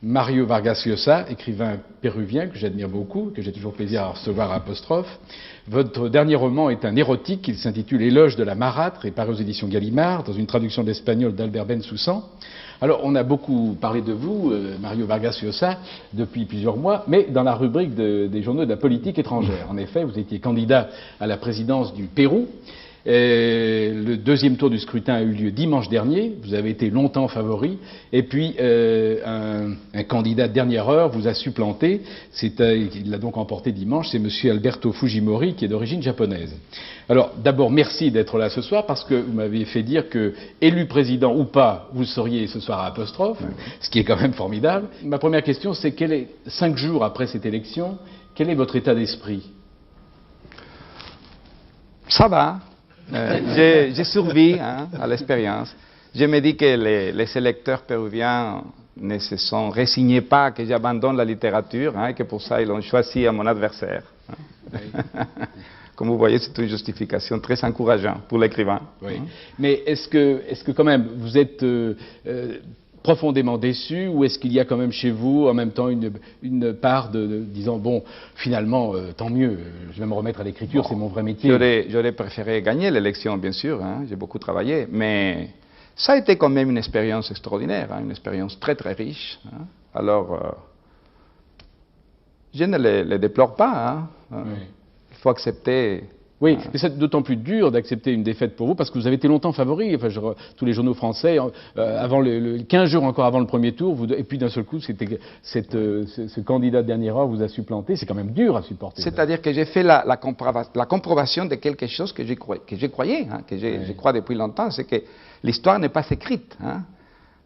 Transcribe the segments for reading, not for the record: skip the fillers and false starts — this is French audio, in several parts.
Mario Vargas Llosa, écrivain péruvien que j'admire beaucoup, que j'ai toujours plaisir à recevoir à Apostrophe. Votre dernier roman est un érotique, il s'intitule Éloge de la marâtre et paraît aux éditions Gallimard, dans une traduction d'espagnol d'Albert Bensoussan. Alors, on a beaucoup parlé de vous, Mario Vargas Llosa, depuis plusieurs mois, mais dans la rubrique des journaux de la politique étrangère. En effet, vous étiez candidat à la présidence du Pérou. Le deuxième tour du scrutin a eu lieu dimanche dernier. Vous avez été longtemps favori. Et puis, un candidat de dernière heure vous a supplanté. Il l'a donc emporté dimanche. C'est M. Alberto Fujimori, qui est d'origine japonaise. Alors, d'abord, merci d'être là ce soir, parce que vous m'avez fait dire que, élu président ou pas, vous seriez ce soir à Apostrophe, ce qui est quand même formidable. Ma première question, c'est 5 jours après cette élection, quel est votre état d'esprit? Ça va. J'ai survécu à l'expérience. Je me dis que les électeurs péruviens ne se sont résignés pas que j'abandonne la littérature, et que pour ça ils ont choisi mon adversaire. Oui. Comme vous voyez, c'est une justification très encourageante pour l'écrivain. Oui. Mais est-ce que quand même vous êtes profondément déçu, ou est-ce qu'il y a quand même chez vous en même temps une part de disant bon, finalement tant mieux, je vais me remettre à l'écriture, c'est mon vrai métier. J'aurais préféré gagner l'élection, bien sûr, j'ai beaucoup travaillé, mais ça a été quand même une expérience extraordinaire, une expérience très très riche. Alors, je ne le déplore pas. Oui. Il faut accepter. Oui, mais c'est d'autant plus dur d'accepter une défaite pour vous, parce que vous avez été longtemps favori. Enfin, tous les journaux français, avant 15 jours encore avant le premier tour, et puis d'un seul coup, ce candidat de dernière heure vous a supplanté. C'est quand même dur à supporter. C'est-à-dire que j'ai fait la comprovation de quelque chose que je croyais, que je crois depuis longtemps, c'est que l'histoire n'est pas écrite.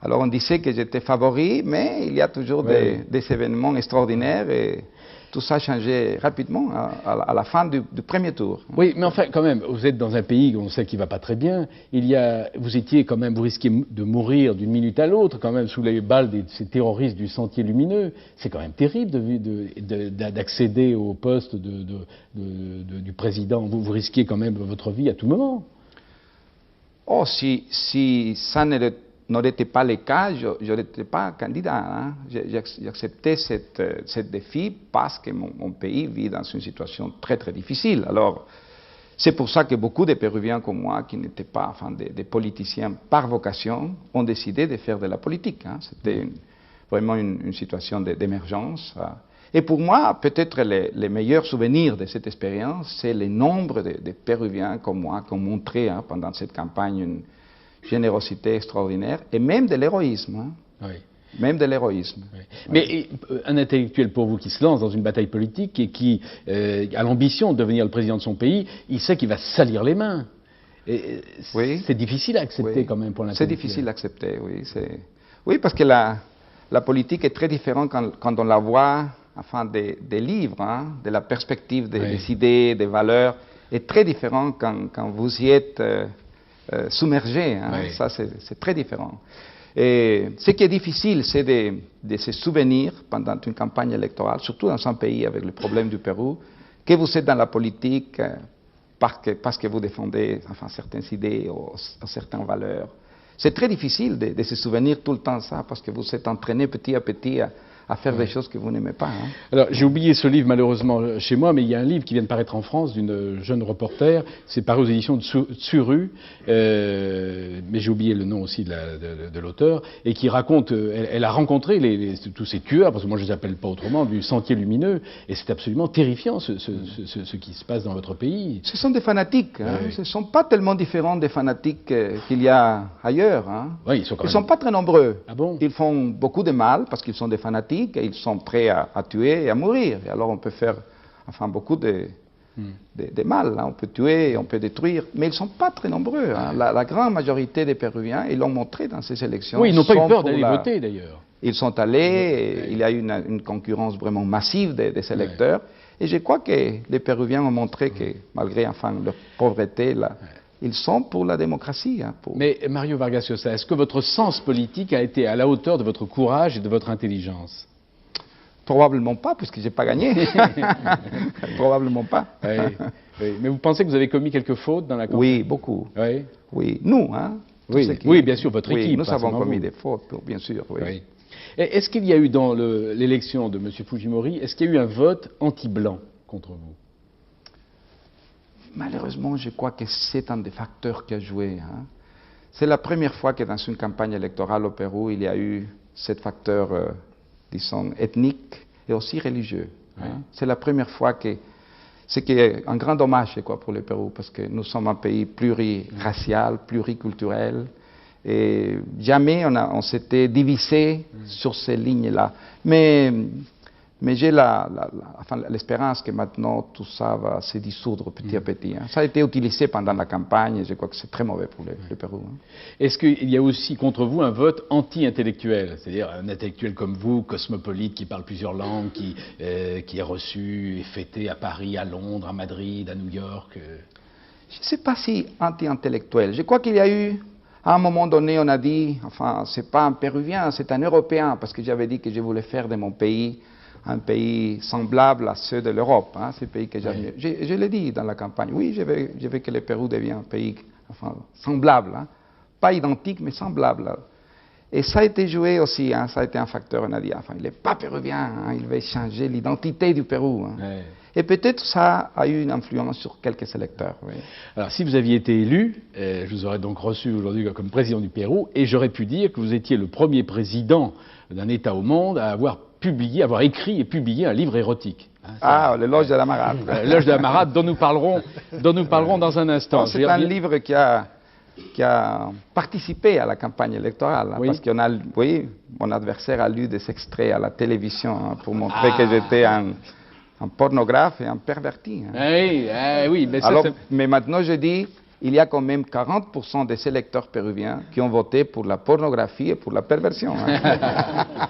Alors on disait que j'étais favori, mais il y a toujours des événements extraordinaires, et tout ça a changé rapidement à la fin du premier tour. Oui, mais enfin, quand même, vous êtes dans un pays on sait qui ne va pas très bien. Vous étiez quand même, vous risquiez de mourir d'une minute à l'autre, quand même, sous les balles de ces terroristes du Sentier Lumineux. C'est quand même terrible d'accéder au poste du président. Vous risquiez quand même votre vie à tout moment. Oh, si ça n'aurait été pas le cas, je n'étais pas candidat. J'ai accepté ce défi parce que mon pays vit dans une situation très très difficile. Alors, c'est pour ça que beaucoup de Péruviens comme moi, qui n'étaient pas des politiciens par vocation, ont décidé de faire de la politique. C'était vraiment une situation d'émergence. Et pour moi, peut-être les meilleurs souvenirs de cette expérience, c'est le nombre de Péruviens comme moi qui ont montré pendant cette campagne une générosité extraordinaire, et même de l'héroïsme. Oui. Même de l'héroïsme. Oui. Mais un intellectuel pour vous qui se lance dans une bataille politique et qui a l'ambition de devenir le président de son pays, il sait qu'il va se salir les mains. C'est difficile à accepter quand même pour l'intellectuel. C'est difficile à accepter, oui. Oui, parce que la politique est très différente quand on la voit des livres, de la perspective des idées, des valeurs, est très différent quand vous y êtes submergé. Ça, c'est très différent. Et ce qui est difficile, c'est de se souvenir pendant une campagne électorale, surtout dans un pays avec le problème du Pérou, que vous êtes dans la politique parce que vous défendez certaines idées ou certaines valeurs. C'est très difficile de se souvenir tout le temps ça, parce que vous êtes entraîné petit à petit à faire des choses que vous n'aimez pas. Alors, j'ai oublié ce livre malheureusement chez moi, mais il y a un livre qui vient de paraître en France d'une jeune reporter. C'est paru aux éditions de Tsuru, mais j'ai oublié le nom aussi de l'auteur, et qui raconte, elle a rencontré tous ces tueurs, parce que moi je les appelle pas autrement, du Sentier Lumineux, et c'est absolument terrifiant ce qui se passe dans votre pays. Ce sont des fanatiques, ce ne sont pas tellement différents des fanatiques qu'il y a ailleurs. Oui, ils sont pas très nombreux. Ah bon? Ils font beaucoup de mal parce qu'ils sont des fanatiques, et ils sont prêts à tuer et à mourir. Et alors on peut faire beaucoup de mal. On peut tuer, on peut détruire, mais ils ne sont pas très nombreux. La grande majorité des Péruviens, ils l'ont montré dans ces élections. Oui, ils n'ont pas eu peur d'aller voter d'ailleurs. Ils sont allés, il y a eu une concurrence vraiment massive des électeurs. Et je crois que les Péruviens ont montré que malgré leur pauvreté, ils sont pour la démocratie. Mais Mario Vargas Llosa, est-ce que votre sens politique a été à la hauteur de votre courage et de votre intelligence? Probablement pas, puisque je n'ai pas gagné. Probablement pas. Oui. Mais vous pensez que vous avez commis quelques fautes dans la campagne? Oui, beaucoup. Oui. Oui, nous, oui, bien sûr, votre équipe. Nous avons commis des fautes, bien sûr. Oui. Est-ce qu'il y a eu dans l'élection de M. Fujimori, est-ce qu'il y a eu un vote anti-blanc contre vous? Malheureusement, je crois que c'est un des facteurs qui a joué. Hein. C'est la première fois que dans une campagne électorale au Pérou, il y a eu ce facteur, disons, ethnique et aussi religieux. Ouais. Hein. C'est la première fois que... Ce qui est un grand dommage quoi, pour le Pérou, parce que nous sommes un pays pluriracial, pluriculturel, et jamais on s'était divisé sur ces lignes-là. Mais j'ai l'espérance que maintenant tout ça va se dissoudre petit à petit. Hein. Ça a été utilisé pendant la campagne et je crois que c'est très mauvais pour le Pérou. Hein. Est-ce qu'il y a aussi contre vous un vote anti-intellectuel? C'est-à-dire un intellectuel comme vous, cosmopolite, qui parle plusieurs langues, qui est reçu et fêté à Paris, à Londres, à Madrid, à New York? Je ne sais pas si anti-intellectuel. Je crois qu'il y a eu... À un moment donné, on a dit, enfin, c'est pas un Péruvien, c'est un Européen, parce que j'avais dit que je voulais faire de mon pays un pays semblable à ceux de l'Europe, hein, ces pays que j'admire. Oui. Je l'ai dit dans la campagne, oui, je veux que le Pérou devienne un pays enfin, semblable, hein, pas identique, mais semblable. Et ça a été joué aussi, hein, ça a été un facteur, on a dit, enfin, il n'est pas péruvien, hein, il veut changer l'identité du Pérou. Hein. Ouais. Et peut-être ça a eu une influence sur quelques électeurs. Oui. Alors, si vous aviez été élu, je vous aurais donc reçu aujourd'hui comme président du Pérou, et j'aurais pu dire que vous étiez le premier président d'un État au monde à avoir écrit et publié un livre érotique. Ah, l'éloge de la marade. L'éloge de la marade, dont nous parlerons dans un instant. C'est un livre qui a participé à la campagne électorale, hein, oui. Parce qu'on a, oui, mon adversaire a lu des extraits à la télévision hein, pour montrer que j'étais un pornographe et un perverti. Hein. Oui, mais, alors, mais maintenant je dis, il y a quand même 40% des électeurs péruviens qui ont voté pour la pornographie et pour la perversion. Hein.